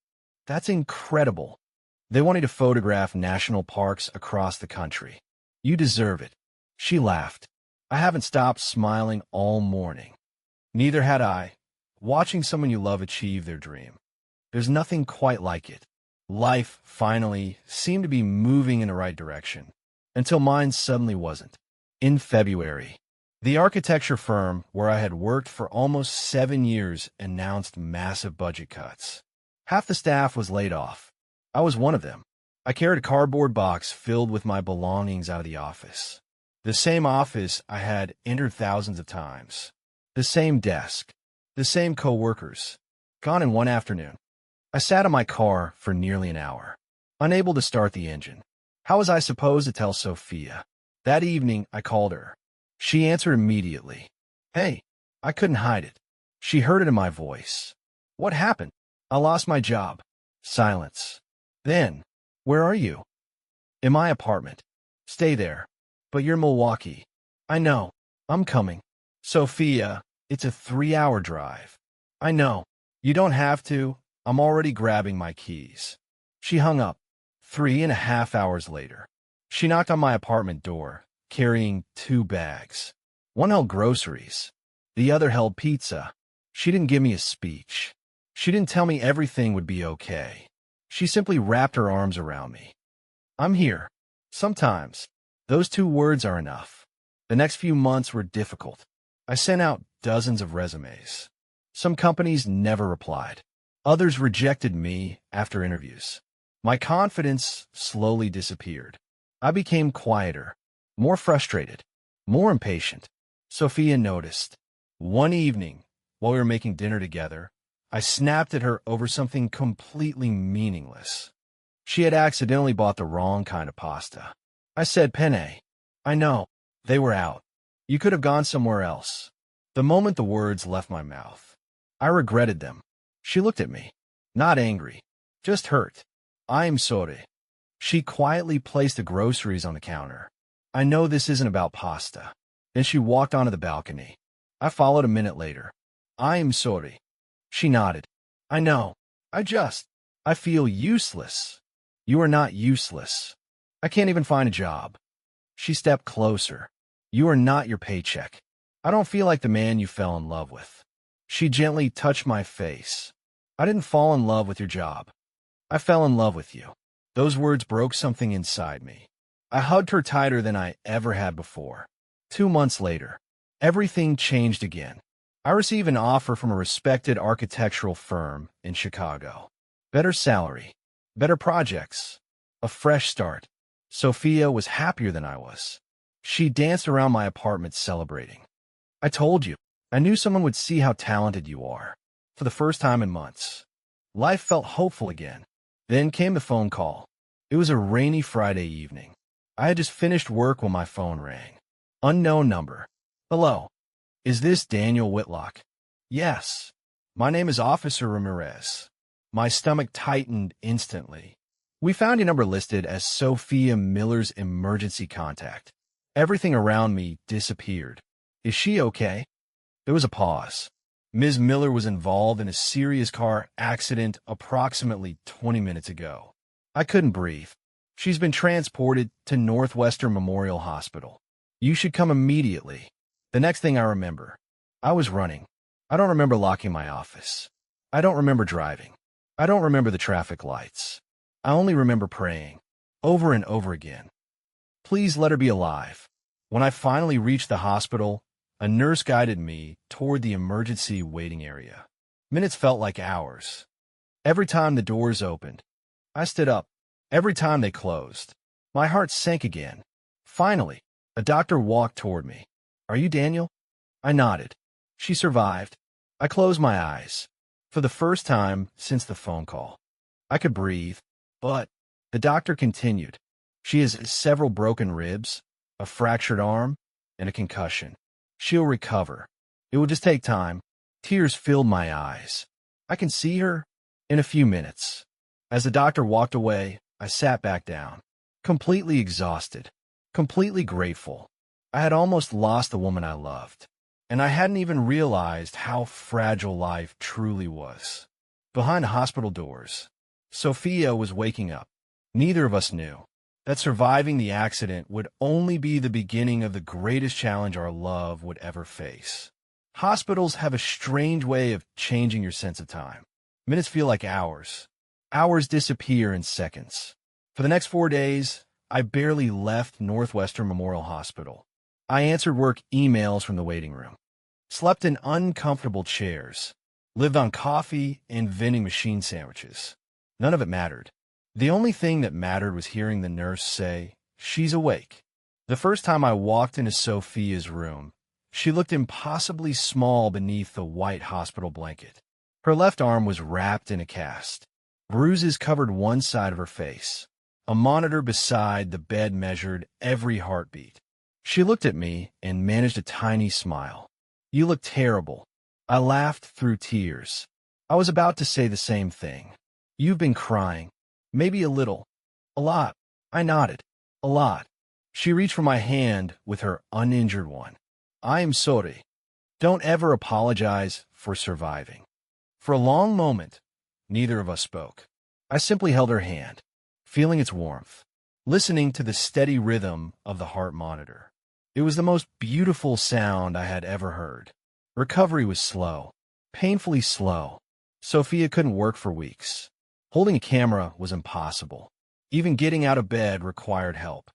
that's incredible. They want you to photograph national parks across the country. You deserve it. She laughed. I haven't stopped smiling all morning. Neither had I. Watching someone you love achieve their dream. There's nothing quite like it. Life, finally, seemed to be moving in the right direction, until mine suddenly wasn't. In February, the architecture firm where I had worked for almost 7 years announced massive budget cuts. Half the staff was laid off. I was one of them. I carried a cardboard box filled with my belongings out of the office. The same office I had entered thousands of times. The same desk. The same co-workers. Gone in one afternoon. I sat in my car for nearly an hour, unable to start the engine. How was I supposed to tell Sophia? That evening, I called her. She answered immediately. Hey, I couldn't hide it. She heard it in my voice. What happened? I lost my job. Silence. Then, where are you? In my apartment. Stay there. But you're Milwaukee. I know. I'm coming. Sophia, it's a 3-hour drive. I know. You don't have to. I'm already grabbing my keys. She hung up. 3.5 hours later, she knocked on my apartment door, carrying 2 bags. One held groceries. The other held pizza. She didn't give me a speech. She didn't tell me everything would be okay. She simply wrapped her arms around me. I'm here. Sometimes, those 2 words are enough. The next few months were difficult. I sent out dozens of resumes. Some companies never replied. Others rejected me after interviews. My confidence slowly disappeared. I became quieter, more frustrated, more impatient. Sophia noticed. One evening, while we were making dinner together, I snapped at her over something completely meaningless. She had accidentally bought the wrong kind of pasta. I said penne. I know. They were out. You could have gone somewhere else. The moment the words left my mouth, I regretted them. She looked at me. Not angry. Just hurt. I'm sorry. She quietly placed the groceries on the counter. I know this isn't about pasta. Then she walked onto the balcony. I followed a minute later. I'm sorry. She nodded. I know. I feel useless. You are not useless. I can't even find a job. She stepped closer. You are not your paycheck. I don't feel like the man you fell in love with. She gently touched my face. I didn't fall in love with your job. I fell in love with you. Those words broke something inside me. I hugged her tighter than I ever had before. 2 months later, everything changed again. I received an offer from a respected architectural firm in Chicago. Better salary, better projects, a fresh start. Sophia was happier than I was. She danced around my apartment celebrating. I told you, I knew someone would see how talented you are. For the first time in months, life felt hopeful again. Then came the phone call. It was a rainy Friday evening. I had just finished work when my phone rang. Unknown number. Hello. Is this Daniel Whitlock? Yes. My name is Officer Ramirez. My stomach tightened instantly. We found your number listed as Sophia Miller's emergency contact. Everything around me disappeared. Is she okay? There was a pause. Ms. Miller was involved in a serious car accident approximately 20 minutes ago. I couldn't breathe. She's been transported to Northwestern Memorial Hospital. You should come immediately. The next thing I remember, I was running. I don't remember locking my office. I don't remember driving. I don't remember the traffic lights. I only remember praying, over and over again. Please let her be alive. When I finally reached the hospital, a nurse guided me toward the emergency waiting area. Minutes felt like hours. Every time the doors opened, I stood up. Every time they closed, my heart sank again. Finally, a doctor walked toward me. Are you Daniel? I nodded. She survived. I closed my eyes. For the first time since the phone call, I could breathe, but the doctor continued. She has several broken ribs, a fractured arm, and a concussion. She'll recover. It will just take time. Tears filled my eyes. I can see her in a few minutes. As the doctor walked away, I sat back down, completely exhausted, completely grateful. I had almost lost the woman I loved, and I hadn't even realized how fragile life truly was. Behind the hospital doors, Sophia was waking up. Neither of us knew that surviving the accident would only be the beginning of the greatest challenge our love would ever face. Hospitals have a strange way of changing your sense of time. Minutes feel like hours. Hours disappear in seconds. For the next 4 days, I barely left Northwestern Memorial Hospital. I answered work emails from the waiting room, slept in uncomfortable chairs, lived on coffee and vending machine sandwiches. None of it mattered. The only thing that mattered was hearing the nurse say, "She's awake." The first time I walked into Sophia's room, she looked impossibly small beneath the white hospital blanket. Her left arm was wrapped in a cast. Bruises covered one side of her face. A monitor beside the bed measured every heartbeat. She looked at me and managed a tiny smile. "You look terrible." I laughed through tears. I was about to say the same thing. "You've been crying." "Maybe a little." "A lot." I nodded. "A lot." She reached for my hand with her uninjured one. "I am sorry." Don't ever apologize for surviving. For a long moment, neither of us spoke. I simply held her hand, feeling its warmth, listening to the steady rhythm of the heart monitor. It was the most beautiful sound I had ever heard. Recovery was slow, painfully slow. Sophia couldn't work for weeks. Holding a camera was impossible. Even getting out of bed required help.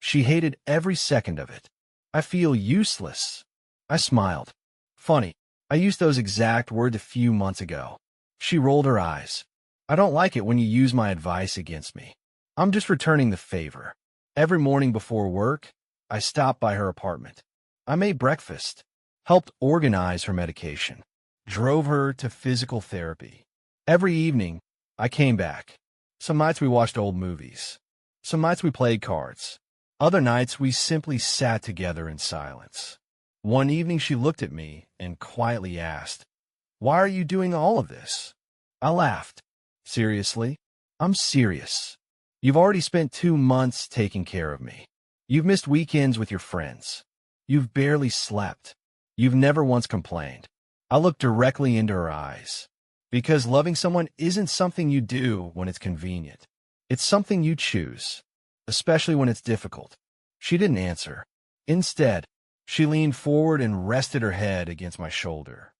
She hated every second of it. "I feel useless." I smiled. "Funny, I used those exact words a few months ago." She rolled her eyes. "I don't like it when you use my advice against me. I'm just returning the favor." Every morning before work, I stopped by her apartment. I made breakfast, helped organize her medication, drove her to physical therapy. Every evening, I came back. Some nights we watched old movies. Some nights we played cards. Other nights we simply sat together in silence. One evening she looked at me and quietly asked, "Why are you doing all of this?" I laughed. "Seriously? I'm serious. You've already spent 2 months taking care of me. You've missed weekends with your friends. You've barely slept. You've never once complained." I looked directly into her eyes. Because loving someone isn't something you do when it's convenient. It's something you choose, especially when it's difficult. She didn't answer. Instead, she leaned forward and rested her head against my shoulder.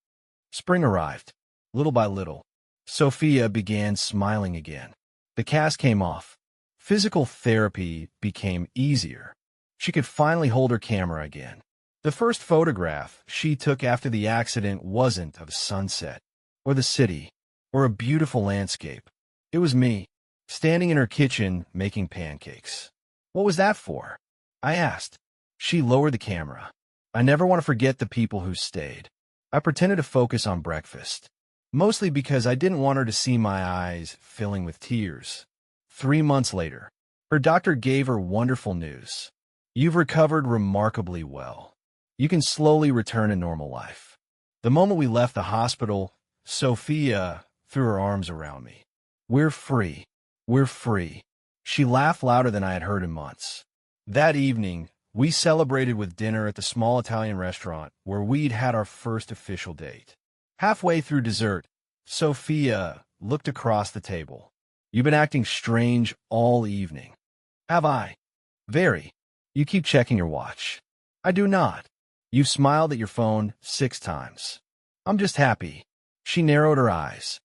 Spring arrived. Little by little, Sophia began smiling again. The cast came off. Physical therapy became easier. She could finally hold her camera again. The first photograph she took after the accident wasn't of sunset, or the city, or a beautiful landscape. It was me, standing in her kitchen making pancakes. "What was that for?" I asked. She lowered the camera. "I never want to forget the people who stayed." I pretended to focus on breakfast, mostly because I didn't want her to see my eyes filling with tears. 3 months later, her doctor gave her wonderful news. "You've recovered remarkably well. You can slowly return to normal life. The moment we left the hospital, Sophia threw her arms around me. We're free. We're free. She laughed louder than I had heard in months. That evening, we celebrated with dinner at the small Italian restaurant where we'd had our first official date. Halfway through dessert, Sophia looked across the table. You've been acting strange all evening. Have I? Very. You keep checking your watch. I do not. You've smiled at your phone 6 times. I'm just happy. She narrowed her eyes.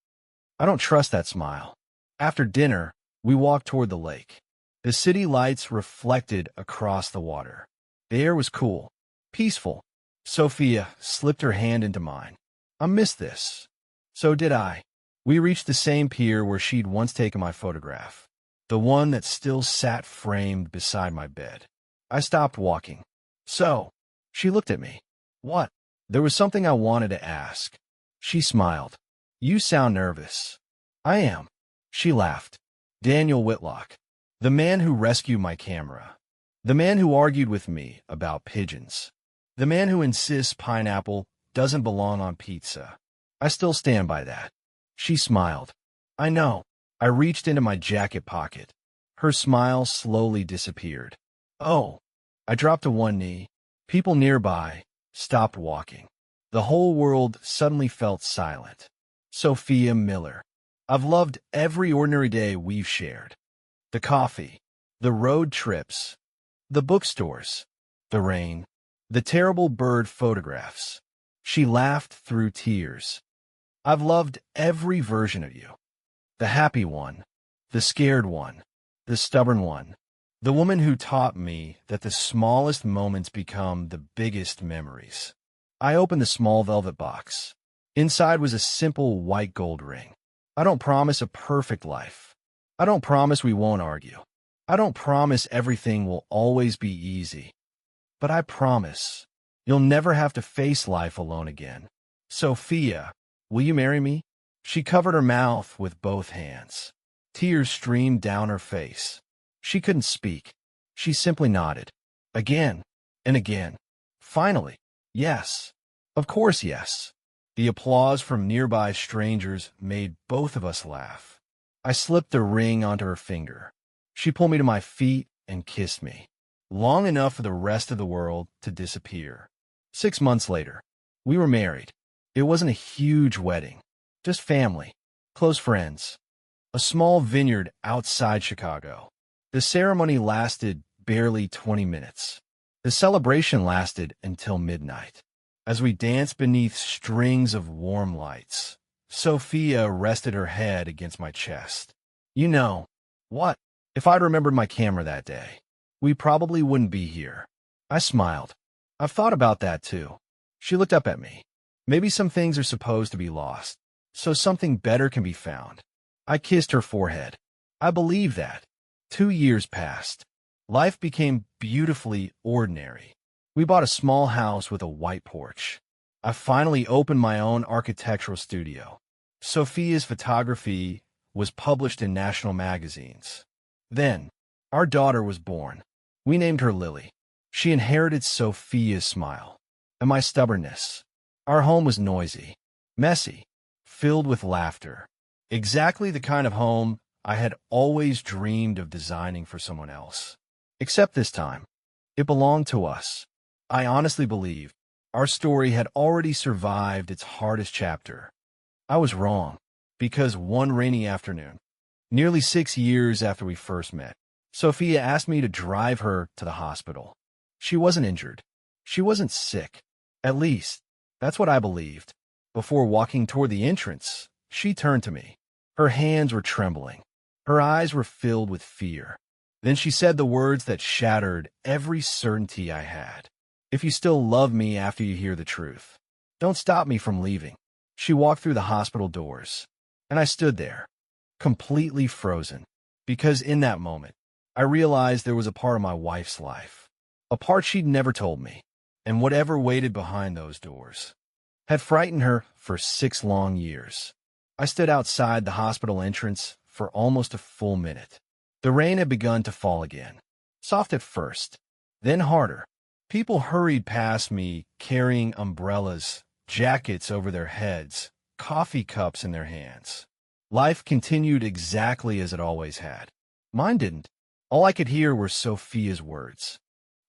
I don't trust that smile. After dinner, we walked toward the lake. The city lights reflected across the water. The air was cool, peaceful. Sophia slipped her hand into mine. I missed this. So did I. We reached the same pier where she'd once taken my photograph, the one that still sat framed beside my bed. I stopped walking. So, she looked at me. What? There was something I wanted to ask. She smiled. You sound nervous. I am. She laughed. Daniel Whitlock, the man who rescued my camera, the man who argued with me about pigeons, the man who insists pineapple doesn't belong on pizza. I still stand by that. She smiled. I know. I reached into my jacket pocket. Her smile slowly disappeared. Oh. I dropped to one knee. People nearby stopped walking. The whole world suddenly felt silent. Sophia Miller. I've loved every ordinary day we've shared. The coffee, the road trips, the bookstores, the rain, the terrible bird photographs. She laughed through tears. I've loved every version of you. The happy one, the scared one, the stubborn one, the woman who taught me that the smallest moments become the biggest memories. I opened the small velvet box. Inside was a simple white gold ring. I don't promise a perfect life. I don't promise we won't argue. I don't promise everything will always be easy. But I promise you'll never have to face life alone again. Sophia, will you marry me? She covered her mouth with both hands. Tears streamed down her face. She couldn't speak. She simply nodded. Again and again. Finally, yes. Of course, yes. The applause from nearby strangers made both of us laugh. I slipped the ring onto her finger. She pulled me to my feet and kissed me, long enough for the rest of the world to disappear. 6 months later, we were married. It wasn't a huge wedding, just family, close friends, a small vineyard outside Chicago. The ceremony lasted barely 20 minutes. The celebration lasted until midnight. As we danced beneath strings of warm lights, Sophia rested her head against my chest. You know, what? If I'd remembered my camera that day, we probably wouldn't be here. I smiled. I've thought about that too. She looked up at me. Maybe some things are supposed to be lost, so something better can be found. I kissed her forehead. I believe that. 2 years passed. Life became beautifully ordinary. We bought a small house with a white porch. I finally opened my own architectural studio. Sophia's photography was published in national magazines. Then, our daughter was born. We named her Lily. She inherited Sophia's smile and my stubbornness. Our home was noisy, messy, filled with laughter. Exactly the kind of home I had always dreamed of designing for someone else. Except this time, it belonged to us. I honestly believe our story had already survived its hardest chapter. I was wrong, because one rainy afternoon, nearly 6 years after we first met, Sophia asked me to drive her to the hospital. She wasn't injured. She wasn't sick. At least, that's what I believed. Before walking toward the entrance, she turned to me. Her hands were trembling. Her eyes were filled with fear. Then she said the words that shattered every certainty I had. If you still love me after you hear the truth, don't stop me from leaving. She walked through the hospital doors, and I stood there, completely frozen, because in that moment, I realized there was a part of my wife's life, a part she'd never told me, and whatever waited behind those doors had frightened her for 6 long years. I stood outside the hospital entrance for almost a full minute. The rain had begun to fall again, soft at first, then harder. People hurried past me, carrying umbrellas, jackets over their heads, coffee cups in their hands. Life continued exactly as it always had. Mine didn't. All I could hear were Sophia's words.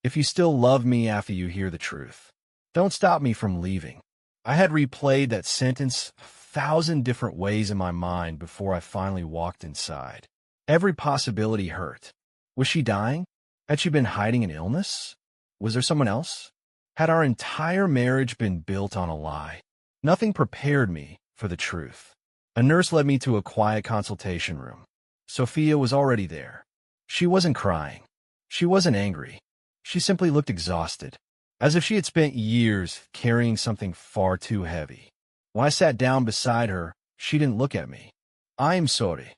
If you still love me after you hear the truth, don't stop me from leaving. I had replayed that sentence 1,000 different ways in my mind before I finally walked inside. Every possibility hurt. Was she dying? Had she been hiding an illness? Was there someone else? Had our entire marriage been built on a lie? Nothing prepared me for the truth. A nurse led me to a quiet consultation room. Sophia was already there. She wasn't crying. She wasn't angry. She simply looked exhausted, as if she had spent years carrying something far too heavy. When I sat down beside her, she didn't look at me. "I'm sorry."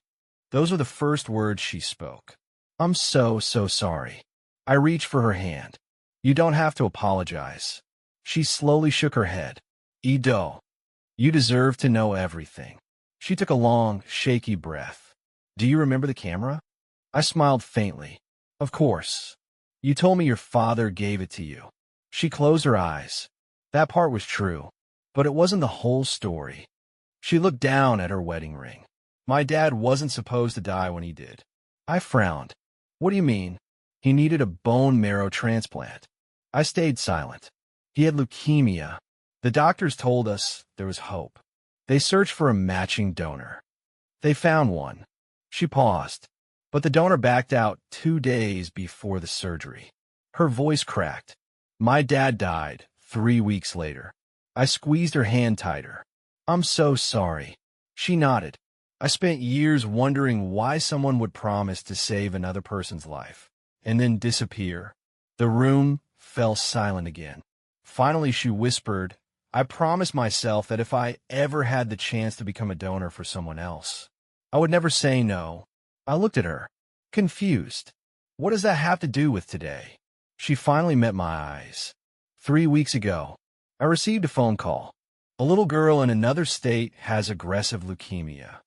Those were the first words she spoke. "I'm so sorry." I reached for her hand. "You don't have to apologize." She slowly shook her head. "Ido, you deserve to know everything." She took a long, shaky breath. "Do you remember the camera?" I smiled faintly. "Of course. You told me your father gave it to you." She closed her eyes. That part was true, but it wasn't the whole story. She looked down at her wedding ring. "My dad wasn't supposed to die when he did." I frowned. "What do you mean?" "He needed a bone marrow transplant." I stayed silent. "He had leukemia. The doctors told us there was hope. They searched for a matching donor. They found one." She paused, but the donor backed out 2 days before the surgery. Her voice cracked. "My dad died 3 weeks later." I squeezed her hand tighter. "I'm so sorry." She nodded. I spent years wondering why someone would promise to save another person's life and then disappear. The room fell silent again. Finally, she whispered, "I promised myself that if I ever had the chance to become a donor for someone else, I would never say no." I looked at her, confused. What does that have to do with today? She finally met my eyes. 3 weeks ago, I received a phone call. A little girl in another state has aggressive leukemia.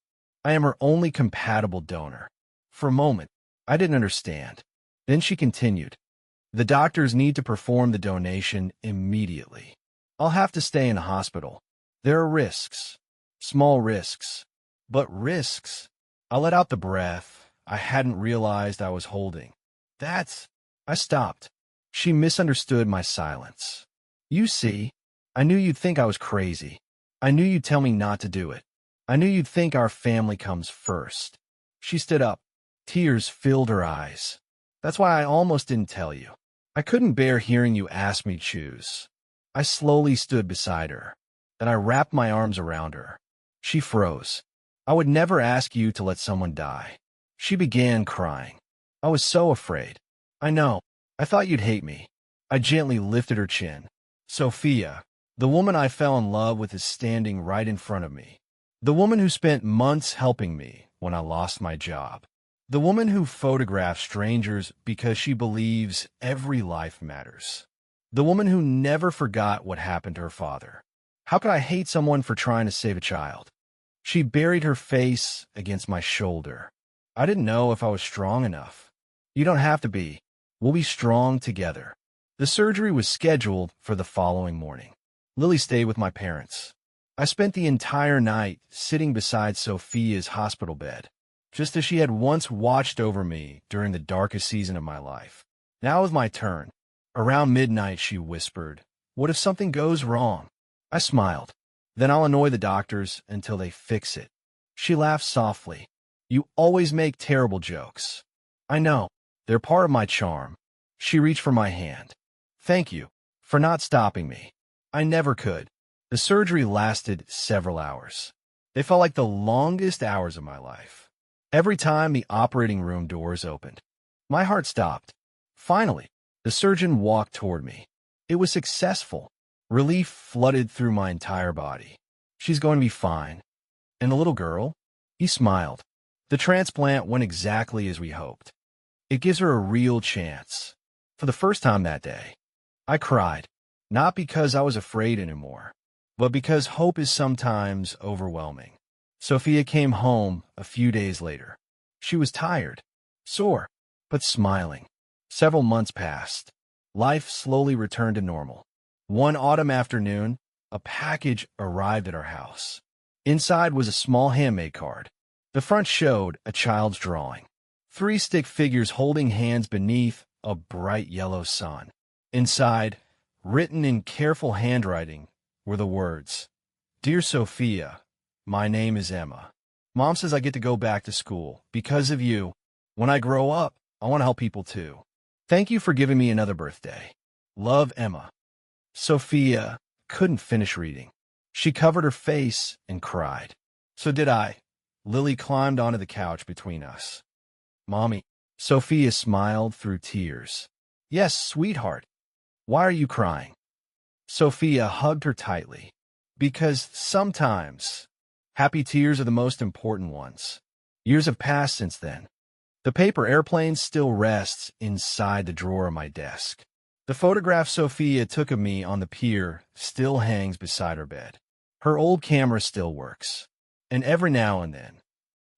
I am her only compatible donor. For a moment, I didn't understand. Then she continued, "The doctors need to perform the donation immediately. I'll have to stay in a hospital. There are risks. Small risks. But risks." I let out the breath I hadn't realized I was holding. "That's—" I stopped. She misunderstood my silence. "You see, I knew you'd think I was crazy. I knew you'd tell me not to do it. I knew you'd think our family comes first." She stood up. Tears filled her eyes. "That's why I almost didn't tell you. I couldn't bear hearing you ask me to choose." I slowly stood beside her. Then I wrapped my arms around her. She froze. "I would never ask you to let someone die." She began crying. "I was so afraid." "I know. I thought you'd hate me." I gently lifted her chin. "Sophia, the woman I fell in love with is standing right in front of me. The woman who spent months helping me when I lost my job. The woman who photographs strangers because she believes every life matters. The woman who never forgot what happened to her father. How could I hate someone for trying to save a child?" She buried her face against my shoulder. I didn't know if I was strong enough. "You don't have to be. We'll be strong together." The surgery was scheduled for the following morning. Lily stayed with my parents. I spent the entire night sitting beside Sophia's hospital bed, just as she had once watched over me during the darkest season of my life. Now it was my turn. Around midnight, she whispered, "What if something goes wrong?" I smiled. "Then I'll annoy the doctors until they fix it." She laughed softly. "You always make terrible jokes." "I know. They're part of my charm." She reached for my hand. "Thank you for not stopping me. I never could." The surgery lasted several hours. They felt like the longest hours of my life. Every time the operating room doors opened, my heart stopped. Finally, the surgeon walked toward me. It was successful. Relief flooded through my entire body. "She's going to be fine." "And the little girl?" He smiled. "The transplant went exactly as we hoped. It gives her a real chance." For the first time that day, I cried, not because I was afraid anymore, but because hope is sometimes overwhelming. Sophia came home a few days later. She was tired, sore, but smiling. Several months passed. Life slowly returned to normal. One autumn afternoon, a package arrived at our house. Inside was a small handmade card. The front showed a child's drawing. Three stick figures holding hands beneath a bright yellow sun. Inside, written in careful handwriting, were the words, "Dear Sophia, my name is Emma. Mom says I get to go back to school because of you. When I grow up, I want to help people too. Thank you for giving me another birthday. Love, Emma." Sophia couldn't finish reading. She covered her face and cried. So did I. Lily climbed onto the couch between us. "Mommy." Sophia smiled through tears. "Yes, sweetheart. Why are you crying?" Sophia hugged her tightly. "Because sometimes happy tears are the most important ones." Years have passed since then. The paper airplane still rests inside the drawer of my desk. The photograph Sophia took of me on the pier still hangs beside her bed. Her old camera still works. And every now and then,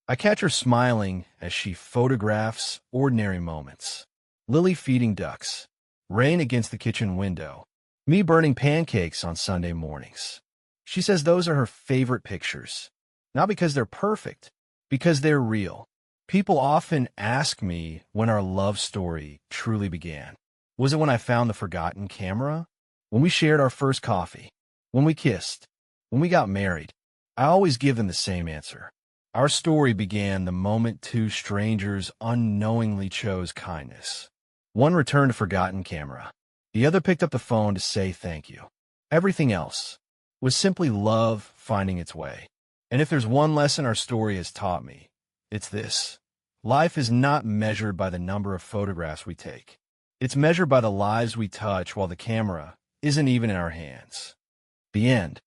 I catch her smiling as she photographs ordinary moments. Lily feeding ducks, rain against the kitchen window, me burning pancakes on Sunday mornings. She says those are her favorite pictures. Not because they're perfect, because they're real. People often ask me when our love story truly began. Was it when I found the forgotten camera? When we shared our first coffee? When we kissed? When we got married? I always give them the same answer. Our story began the moment two strangers unknowingly chose kindness. One returned a forgotten camera. The other picked up the phone to say thank you. Everything else was simply love finding its way. And if there's one lesson our story has taught me, it's this. Life is not measured by the number of photographs we take. It's measured by the lives we touch while the camera isn't even in our hands. The end.